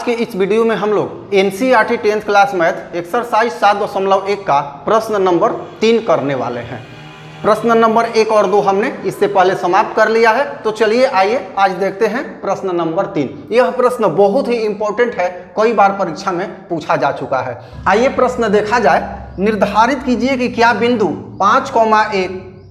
के इस वीडियो में हम लोग NCERT 10th class math exercise 7.1 का प्रश्न नंबर 3 करने वाले हैं। प्रश्न नंबर 1 और 2 हमने इससे पहले समाप्त कर लिया है। तो चलिए आइए आज देखते हैं प्रश्न नंबर 3। यह प्रश्न बहुत ही इंपॉर्टेंट है, कई बार परीक्षा में पूछा जा चुका है। आइए प्रश्न देखा जाए। निर्धारित कीजिए कि क्या बिंदु 5,1,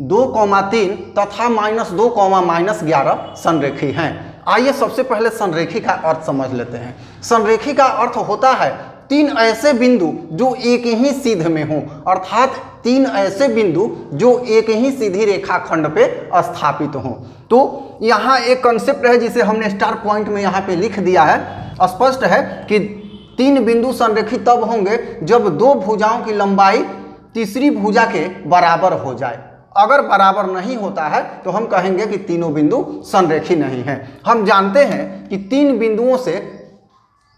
2,3 तथा -2, -11 संरेखी हैं। आइए सबसे पहले संरेखी का अर्थ समझ लेते हैं। संरेखी का अर्थ होता है 3 ऐसे बिंदु जो एक ही सीध में हों, अर्थात 3 ऐसे बिंदु जो एक ही सीधी रेखाखंड पे स्थापित हों। तो यहाँ एक कंसेप्ट है जिसे हमने स्टार पॉइंट में यहाँ पे लिख दिया है। स्पष्ट है कि 3 बिंदु संरेखी तब होंगे जब 2 भुजाओं की लंबाई तीसरी भुजा के बराबर हो जाए। अगर बराबर नहीं होता है तो हम कहेंगे कि तीनों बिंदु संरेखी नहीं है। हम जानते हैं कि 3 बिंदुओं से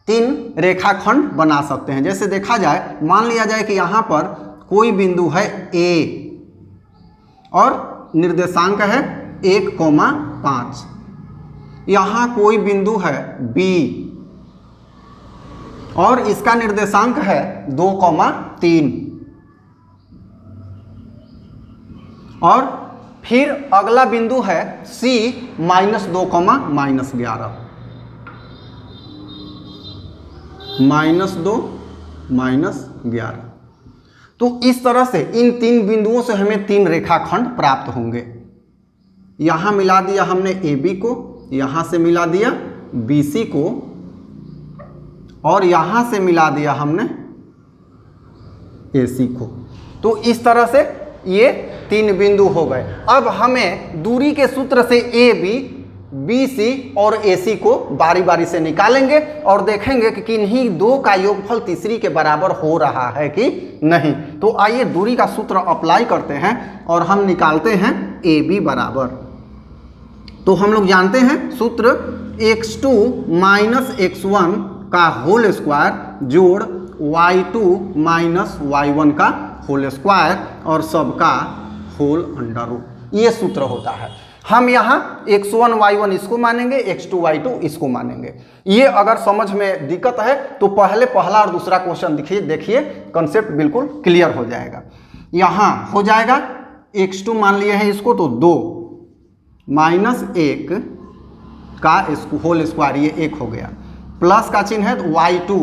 3 रेखाखंड बना सकते हैं। जैसे देखा जाए, मान लिया जाए कि यहाँ पर कोई बिंदु है A और निर्देशांक है 1,5। यहाँ कोई बिंदु है B और इसका निर्देशांक है 2,3। और फिर अगला बिंदु है C -2, -11। -2, -11। तो इस तरह से इन 3 बिंदुओं से हमें 3 रेखाखंड प्राप्त होंगे। यहां मिला दिया हमने AB को, यहां से मिला दिया BC को और यहां से मिला दिया हमने AC को। तो इस तरह से ये 3 बिंदु हो गए। अब हमें दूरी के सूत्र से AB, BC और AC को बारी बारी से निकालेंगे और देखेंगे कि किन्हीं 2 का योगफल तीसरी के बराबर हो रहा है कि नहीं। तो आइए दूरी का सूत्र अप्लाई करते हैं और हम निकालते हैं AB बराबर। तो हम लोग जानते हैं सूत्र x2 - x1 का होल स्क्वायर जोड़ y2 - y1 का होल स्क्वायर और सबका होल अंडर रूट, ये सूत्र होता है। हम यहाँ x1 y1 इसको मानेंगे, x2 y2 इसको मानेंगे। ये अगर समझ में दिक्कत है तो पहला और दूसरा क्वेश्चन देखिए, कंसेप्ट बिल्कुल क्लियर हो जाएगा। यहाँ हो जाएगा x2 मान लिए हैं इसको, तो 2 -1 का होल स्क्वायर, ये 1 हो गया। प्लस का चिन्ह है तो y2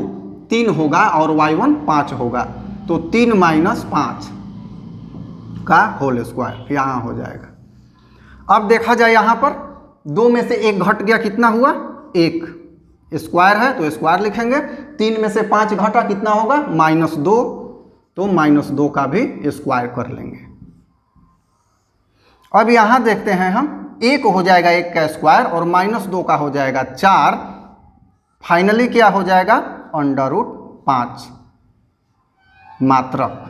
3 होगा और y1 5 होगा, तो 3 - 5 का होल स्क्वायर यहाँ हो जाएगा। अब देखा जाए यहाँ पर 2 में से 1 घट गया, कितना हुआ 1। स्क्वायर है तो स्क्वायर लिखेंगे। 3 में से 5 घटा, कितना होगा -2, तो -2 का भी स्क्वायर कर लेंगे। अब यहाँ देखते हैं हम, 1 हो जाएगा 1 का स्क्वायर और -2 का हो जाएगा 4। फाइनली क्या हो जाएगा √5 मात्रक।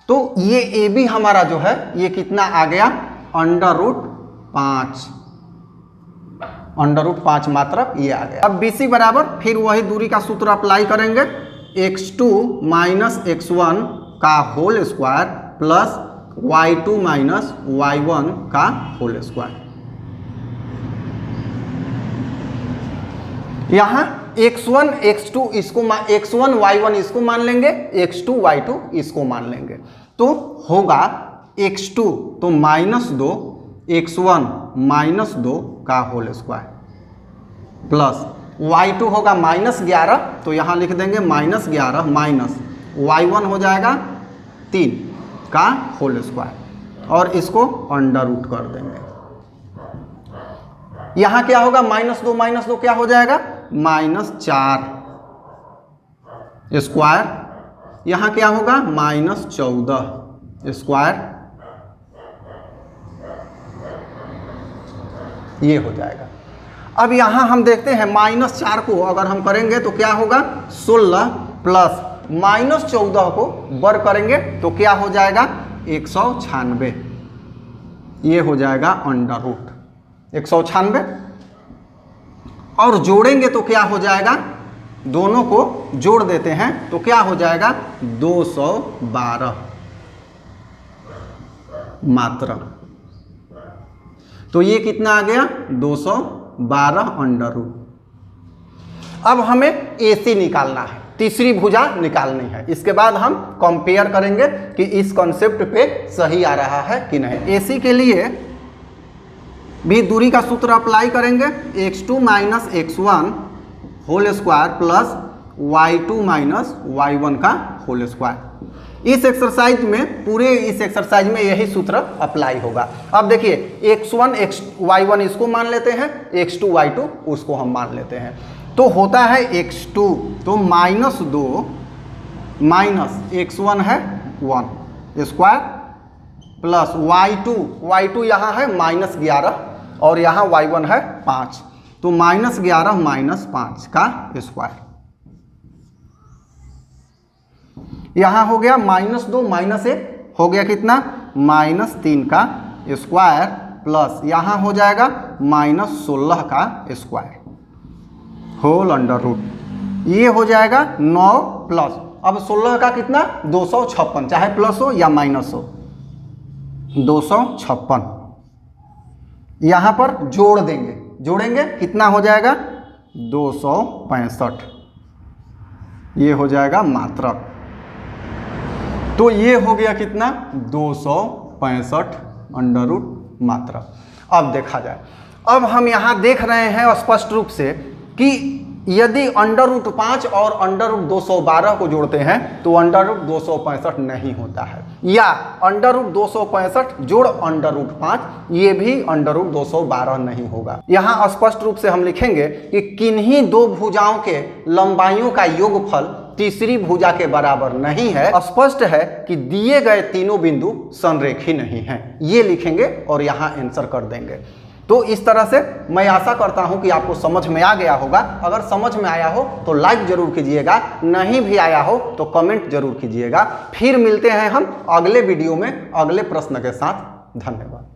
तो ये AB हमारा जो है ये कितना आ गया √5 मात्रक ये आ गया। अब BC बराबर फिर वही दूरी का सूत्र अप्लाई करेंगे, x2 - x1 का whole square plus y2 - y1 का होल स्क्वायर। यहाँ x1 x2 इसको x1 y1 इसको मान लेंगे, x2 y2 इसको मान लेंगे। तो होगा x2 तो -2, x1 -2 का होल स्क्वायर प्लस y2 होगा -11, तो यहाँ लिख देंगे -11 माइनस y1 हो जाएगा 3 का होल स्क्वायर और इसको अंडर रूट कर देंगे। यहाँ क्या होगा -2 क्या हो जाएगा -4 स्क्वायर। यहाँ क्या होगा -14 स्क्वायर, ये हो जाएगा। अब यहाँ हम देखते हैं -4 को अगर हम करेंगे तो क्या होगा 16 प्लस -14 को वर्ग करेंगे तो क्या हो जाएगा 196, ये हो जाएगा अंडर रूट 196। और जोड़ेंगे तो क्या हो जाएगा, दोनों को जोड़ देते हैं तो क्या हो जाएगा 212 मात्रक। तो ये कितना आ गया 212 अंडर रूट। अब हमें AC निकालना है, तीसरी भुजा निकालनी है। इसके बाद हम कंपेयर करेंगे कि इस कॉन्सेप्ट पे सही आ रहा है कि नहीं। AC के लिए भी दूरी का सूत्र अप्लाई करेंगे, x2 minus x1 whole square plus y2 minus y1 का होल स्क्वायर। इस एक्सरसाइज में, पूरे इस एक्सरसाइज में यही सूत्र अप्लाई होगा। अब देखिए x1 y1 इसको मान लेते हैं, x2 y2 उसको हम मान लेते हैं। तो होता है x2 तो -2 माइनस x1 है 1 स्क्वायर प्लस y2 यहाँ है -11 और यहाँ y1 है 5, तो -11 माइनस 5 का स्क्वायर। यहाँ हो गया -2 -1 हो गया कितना, -3 का स्क्वायर प्लस यहाँ हो जाएगा -16 का स्क्वायर होल अंडर रूट। ये हो जाएगा 9 प्लस, अब 16 का कितना 256, चाहे प्लस हो या माइनस हो, 256 यहाँ पर जोड़ देंगे, जोड़ेंगे कितना हो जाएगा 265, ये हो जाएगा मात्रक। तो ये हो गया कितना 265 अंडर रूट मात्रक। अब देखा जाए, अब हम यहाँ देख रहे हैं स्पष्ट रूप से कि यदि अंडर रूट 5 और अंडर रूट 212 को जोड़ते हैं तो अंडर रूट 265 नहीं होता है, या अंडर रूट 265 जोड़ अंडर रूट 5 ये भी अंडर रूट 212 नहीं होगा। यहाँ स्पष्ट रूप से हम लिखेंगे कि किन्हीं दो भुजाओं के लंबाइयों का योगफल तीसरी भुजा के बराबर नहीं है। स्पष्ट है कि दिए गए तीनों बिंदु संरेखी नहीं हैं, ये लिखेंगे और यहाँ आंसर कर देंगे। तो इस तरह से मैं आशा करता हूं कि आपको समझ में आ गया होगा। अगर समझ में आया हो तो लाइक जरूर कीजिएगा, नहीं भी आया हो तो कमेंट जरूर कीजिएगा। फिर मिलते हैं हम अगले वीडियो में अगले प्रश्न के साथ। धन्यवाद।